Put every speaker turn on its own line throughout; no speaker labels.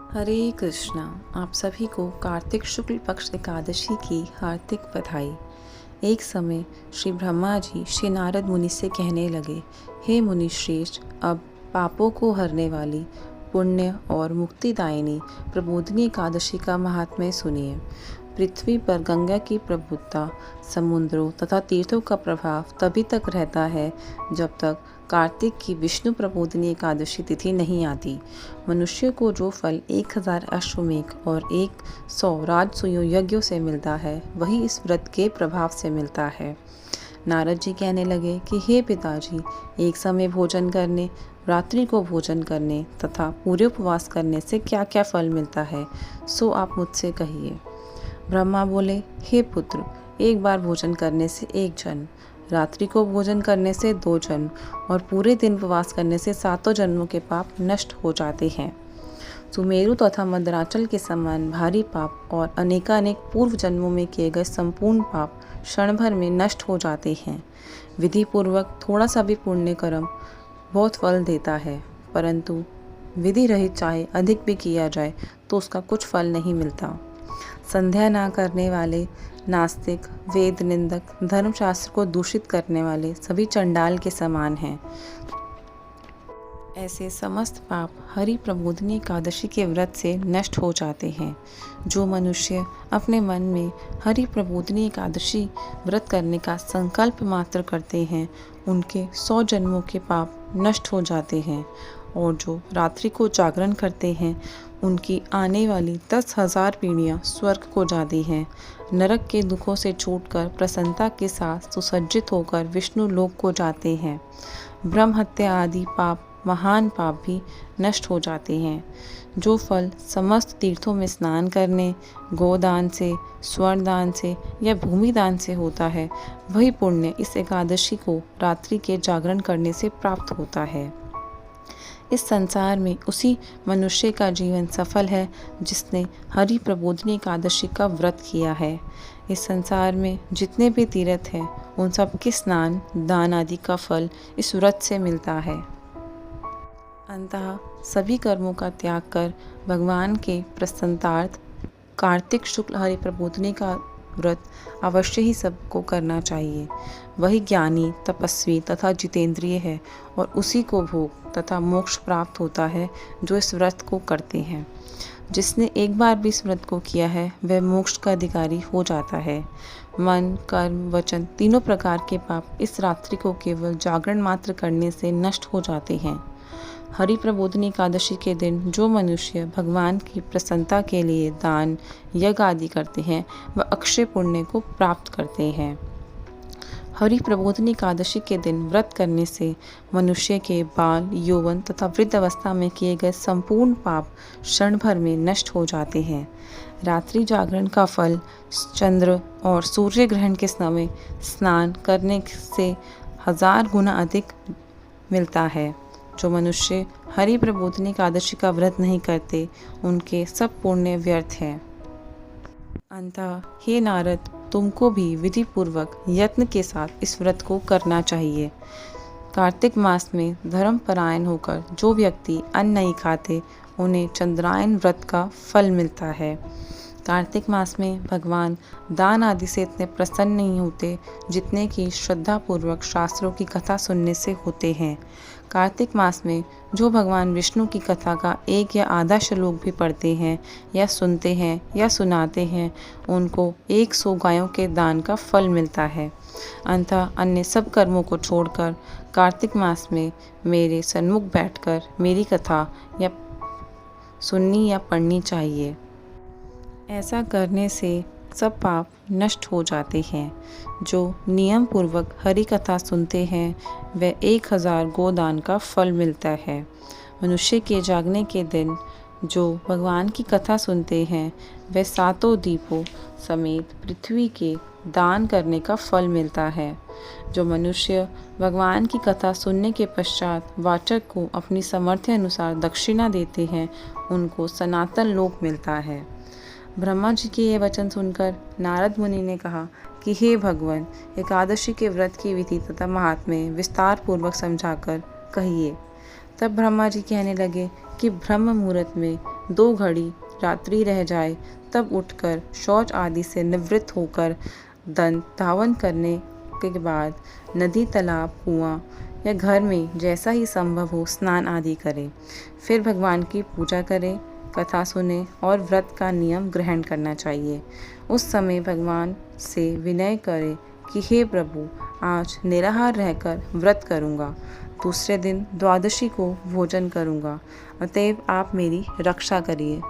हरे कृष्णा। आप सभी को कार्तिक शुक्ल पक्ष एकादशी की हार्दिक बधाई। एक समय श्री ब्रह्मा जी श्री नारद मुनि से कहने लगे, हे मुनि श्रेष्ठ, अब पापों को हरने वाली पुण्य और मुक्तिदायिनी प्रबोधिनी एकादशी का महात्म्य सुनिए। पृथ्वी पर गंगा की प्रभुता, समुद्रों तथा तीर्थों का प्रभाव तभी तक रहता है जब तक कार्तिक की विष्णु प्रबोधिनी एकादशी तिथि नहीं आती। मनुष्य को जो फल 1000 अश्वमेघ और 100 राजसूय यज्ञों से मिलता है, वही इस व्रत के प्रभाव से मिलता है। नारद जी कहने लगे कि हे पिताजी, एक समय भोजन करने, रात्रि को भोजन करने तथा पूरे उपवास करने से क्या क्या फल मिलता है, सो आप मुझसे कहिए। ब्रह्मा बोले, हे पुत्र, एक बार भोजन करने से 1 जन्म, रात्रि को भोजन करने से 2 जन्म और पूरे दिन उपवास करने से 7 जन्मों के पाप नष्ट हो जाते हैं। सुमेरु तथा मद्राचल के समान भारी पाप और अनेकानेक पूर्व जन्मों में किए गए संपूर्ण पाप क्षण भर में नष्ट हो जाते हैं। विधि पूर्वक थोड़ा सा भी पुण्य कर्म बहुत फल देता है, परंतु विधि रहित चाहे अधिक भी किया जाए तो उसका कुछ फल नहीं मिलता। संध्या ना करने वाले, नास्तिक, वेद निंदक, धर्मशास्त्र को दूषित करने वाले सभी चंडाल के समान हैं। ऐसे समस्त पाप हरि प्रबोधिनी एकादशी के व्रत से नष्ट हो जाते हैं। जो मनुष्य अपने मन में हरि प्रबोधिनी एकादशी व्रत करने का संकल्प मात्र करते हैं, उनके 100 जन्मों के पाप नष्ट हो जाते हैं। और जो रात्रि को जागरण करते हैं, उनकी आने वाली 10,000 पीढ़ियाँ स्वर्ग को जाती हैं। नरक के दुखों से छूटकर प्रसन्नता के साथ सुसज्जित होकर विष्णु लोक को जाते हैं। ब्रह्म हत्या आदि पाप, महान पाप भी नष्ट हो जाते हैं। जो फल समस्त तीर्थों में स्नान करने, गोदान से, स्वर्ण दान से या भूमि दान से होता है, वही पुण्य इस एकादशी को रात्रि के जागरण करने से प्राप्त होता है। इस संसार में उसी मनुष्य का जीवन सफल है जिसने हरि प्रबोधिनी एकादशी का व्रत किया है। इस संसार में जितने भी तीर्थ हैं, उन सब के स्नान, दान आदि का फल इस व्रत से मिलता है। अंततः सभी कर्मों का त्याग कर भगवान के प्रसन्नतार्थ कार्तिक शुक्ल हरि प्रबोधिनी का व्रत अवश्य ही सबको करना चाहिए। वही ज्ञानी, तपस्वी तथा जितेंद्रिय है और उसी को भोग तथा मोक्ष प्राप्त होता है जो इस व्रत को करते हैं। जिसने एक बार भी इस व्रत को किया है, वह मोक्ष का अधिकारी हो जाता है। मन, कर्म, वचन तीनों प्रकार के पाप इस रात्रि को केवल जागरण मात्र करने से नष्ट हो जाते हैं। हरि प्रबोधिनी एकादशी के दिन जो मनुष्य भगवान की प्रसन्नता के लिए दान, यज्ञ आदि करते हैं, वह अक्षय पुण्य को प्राप्त करते हैं। हरि प्रबोधिनी एकादशी के दिन व्रत करने से मनुष्य के बाल, यौवन तथा वृद्ध अवस्था में किए गए संपूर्ण पाप क्षण भर में नष्ट हो जाते हैं। रात्रि जागरण का फल चंद्र और सूर्य ग्रहण के समय स्नान करने से 1000 गुना अधिक मिलता है। जो मनुष्य हरि प्रबोधिनी एकादशी का व्रत नहीं करते, उनके सब पुण्य व्यर्थ हैं। अंततः हे नारद, तुमको भी विधि पूर्वक यत्न के साथ इस व्रत को करना चाहिए। कार्तिक मास में धर्मपरायण होकर जो व्यक्ति अन्न नहीं खाते, उन्हें चंद्रायन व्रत का फल मिलता है। कार्तिक मास में भगवान दान आदि से इतने प्रसन्न नहीं होते जितने कि श्रद्धापूर्वक शास्त्रों की कथा सुनने से होते हैं। कार्तिक मास में जो भगवान विष्णु की कथा का 1 या आधा श्लोक भी पढ़ते हैं या सुनते हैं या सुनाते हैं, उनको 100 गायों के दान का फल मिलता है। अंततः अन्य सब कर्मों को छोड़कर कार्तिक मास में मेरे सन्मुख बैठकर मेरी कथा या सुननी या पढ़नी चाहिए। ऐसा करने से सब पाप नष्ट हो जाते हैं। जो नियम पूर्वक हरि कथा सुनते हैं, वह 1000 गोदान का फल मिलता है। मनुष्य के जागने के दिन जो भगवान की कथा सुनते हैं, वह 7 दीपों समेत पृथ्वी के दान करने का फल मिलता है। जो मनुष्य भगवान की कथा सुनने के पश्चात वाचक को अपनी सामर्थ्य अनुसार दक्षिणा देते हैं, उनको सनातन लोक मिलता है। ब्रह्मा जी के ये वचन सुनकर नारद मुनि ने कहा कि हे भगवान, एकादशी के व्रत की विधि तथा महात्म्य विस्तार पूर्वक समझाकर कहिए। तब ब्रह्मा जी कहने लगे कि ब्रह्म मुहूर्त में 2 घड़ी रात्रि रह जाए तब उठकर शौच आदि से निवृत्त होकर दंत धावन करने के बाद नदी, तालाब, कुआं या घर में जैसा ही संभव हो स्नान आदि करें। फिर भगवान की पूजा करें, कथा सुने और व्रत का नियम ग्रहण करना चाहिए। उस समय भगवान से विनय करें कि हे प्रभु, आज निराहार रहकर व्रत करूँगा, दूसरे दिन द्वादशी को भोजन करूँगा, अतएव आप मेरी रक्षा करिए।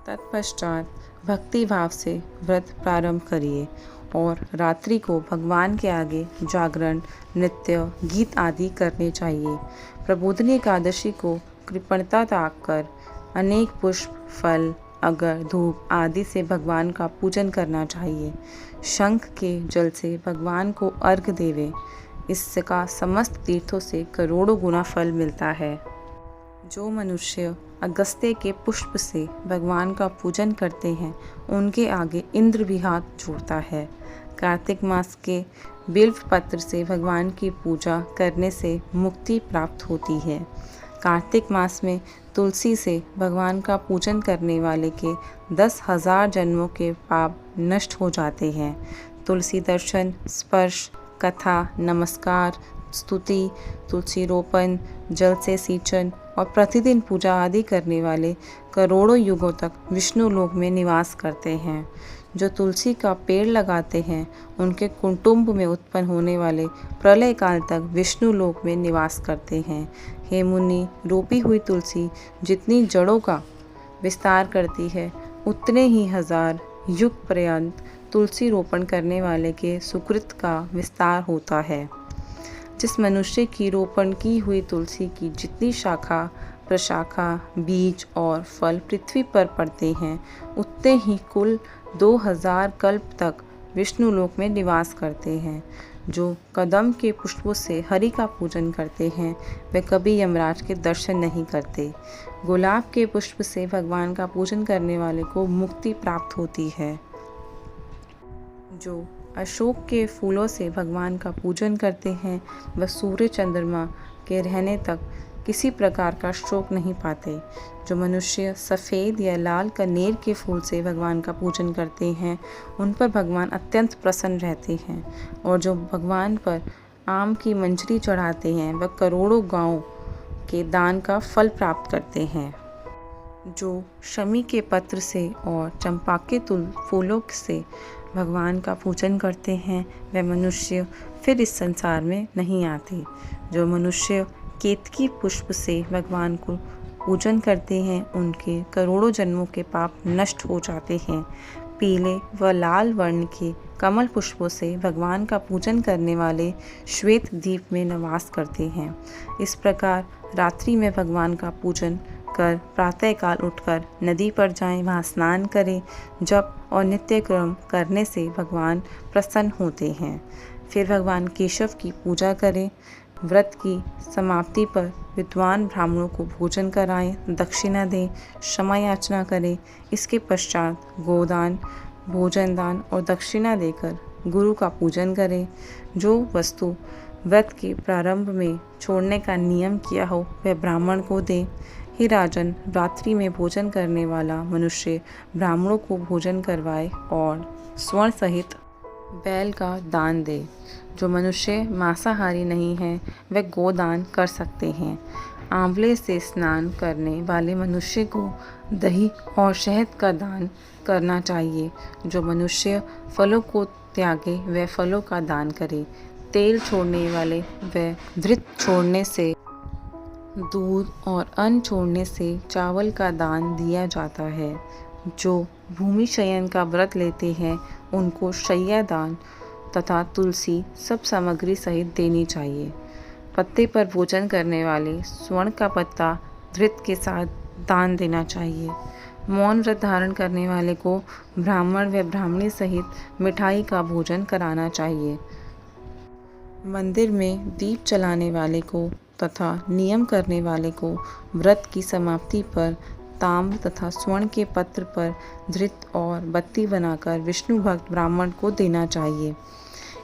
तत्पश्चात भक्ति भाव से व्रत प्रारंभ करिए और रात्रि को भगवान के आगे जागरण, नृत्य, गीत आदि करने चाहिए। प्रबोधिनी एकादशी को कृपणता त्याग कर अनेक पुष्प, फल, अगर, धूप आदि से भगवान का पूजन करना चाहिए। शंख के जल से भगवान को अर्घ देवें, इसका समस्त तीर्थों से करोड़ों गुना फल मिलता है। जो मनुष्य अगस्त्य के पुष्प से भगवान का पूजन करते हैं, उनके आगे इंद्र भी हाथ जोड़ता है। कार्तिक मास के बिल्व पत्र से भगवान की पूजा करने से मुक्ति प्राप्त होती है। कार्तिक मास में तुलसी से भगवान का पूजन करने वाले के 10,000 जन्मों के पाप नष्ट हो जाते हैं। तुलसी दर्शन, स्पर्श, कथा, नमस्कार, स्तुति, तुलसी रोपण, जल से सिंचन और प्रतिदिन पूजा आदि करने वाले करोड़ों युगों तक विष्णु लोक में निवास करते हैं। जो तुलसी का पेड़ लगाते हैं, उनके कुटुंब में उत्पन्न होने वाले प्रलय काल तक विष्णु लोक में निवास करते हैं। हे मुनि, रोपी हुई तुलसी जितनी जड़ों का विस्तार करती है, उतने ही 1000 युग पर्यंत तुलसी रोपण करने वाले के सुकृत का विस्तार होता है। जिस मनुष्य की रोपण की हुई तुलसी की जितनी शाखा, प्रशाखा, बीज और फल पृथ्वी पर पड़ते हैं, उतने ही कुल 2000 कल्प तक विष्णु लोक में निवास करते हैं। जो कदम के पुष्पों से हरि का पूजन करते हैं, वे कभी यमराज के दर्शन नहीं करते। गुलाब के पुष्प से भगवान का पूजन करने वाले को मुक्ति प्राप्त होती है। जो अशोक के फूलों से भगवान का पूजन करते हैं, वह सूर्य चंद्रमा के रहने तक किसी प्रकार का शोक नहीं पाते। जो मनुष्य सफ़ेद या लाल कनेर के फूल से भगवान का पूजन करते हैं, उन पर भगवान अत्यंत प्रसन्न रहते हैं। और जो भगवान पर आम की मंजरी चढ़ाते हैं, वह करोड़ों गांवों के दान का फल प्राप्त करते हैं। जो शमी के पत्र से और चंपा के फूलों से भगवान का पूजन करते हैं, वह मनुष्य फिर इस संसार में नहीं आते। जो मनुष्य केतकी पुष्प से भगवान को पूजन करते हैं, उनके करोड़ों जन्मों के पाप नष्ट हो जाते हैं। पीले व लाल वर्ण के कमल पुष्पों से भगवान का पूजन करने वाले श्वेत द्वीप में निवास करते हैं। इस प्रकार रात्रि में भगवान का पूजन कर प्रातःकाल उठकर नदी पर जाएं, वहाँ स्नान करें। जप और नित्य क्रम करने से भगवान प्रसन्न होते हैं। फिर भगवान केशव की पूजा करें। व्रत की समाप्ति पर विद्वान ब्राह्मणों को भोजन कराएं, दक्षिणा दें, क्षमा याचना करें। इसके पश्चात गोदान, भोजन दान और दक्षिणा देकर गुरु का पूजन करें। जो वस्तु व्रत के प्रारंभ में छोड़ने का नियम किया हो, वह ब्राह्मण को दें। हे राजन, रात्रि में भोजन करने वाला मनुष्य ब्राह्मणों को भोजन करवाए और स्वर्ण सहित बैल का दान दे। जो मनुष्य मांसाहारी नहीं है, वह गोदान कर सकते हैं। आंवले से स्नान करने वाले मनुष्य को दही और शहद का दान करना चाहिए। जो मनुष्य फलों को त्यागे, वह फलों का दान करे। तेल छोड़ने वाले व घृत छोड़ने से दूध और अन्न छोड़ने से चावल का दान दिया जाता है। जो भूमि शयन का व्रत लेते हैं, उनको शय्या दान तथा तुलसी सब सामग्री सहित देनी चाहिए। पत्ते पर भोजन करने वाले स्वर्ण का पत्ता घृत के साथ दान देना चाहिए। मौन व्रत धारण करने वाले को ब्राह्मण व ब्राह्मणी सहित मिठाई का भोजन कराना चाहिए। मंदिर में दीप जलाने वाले को तथा नियम करने वाले को व्रत की समाप्ति पर ताम्र तथा स्वर्ण के पत्र पर धृत और बत्ती बनाकर विष्णु भक्त ब्राह्मण को देना चाहिए।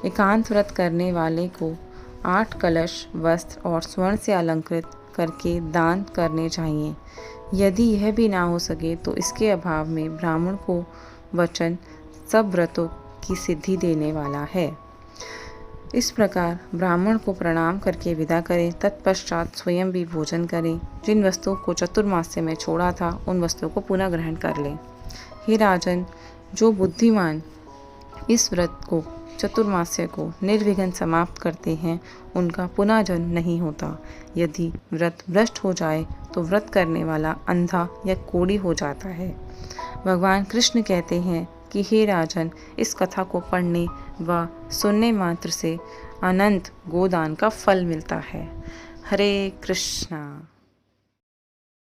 एकांत व्रत करने वाले को 8 कलश, वस्त्र और स्वर्ण से अलंकृत करके दान करने चाहिए। यदि यह भी ना हो सके तो इसके अभाव में ब्राह्मण को वचन सब व्रतों की सिद्धि देने वाला है। इस प्रकार ब्राह्मण को प्रणाम करके विदा करें, तत्पश्चात स्वयं भी भोजन करें। जिन वस्तुओं को चतुर्मास्य में छोड़ा था उन वस्तुओं को पुनः ग्रहण कर लें। हे राजन, जो बुद्धिमान इस व्रत को चतुर्मास्य को निर्विघ्न समाप्त करते हैं उनका पुनः जन्म नहीं होता। यदि व्रत भ्रष्ट हो जाए तो व्रत करने वाला अंधा या कोढ़ी हो जाता है। भगवान कृष्ण कहते हैं कि हे राजन, इस कथा को पढ़ने व सुनने मात्र से अनंत गोदान का फल मिलता है। हरे कृष्णा।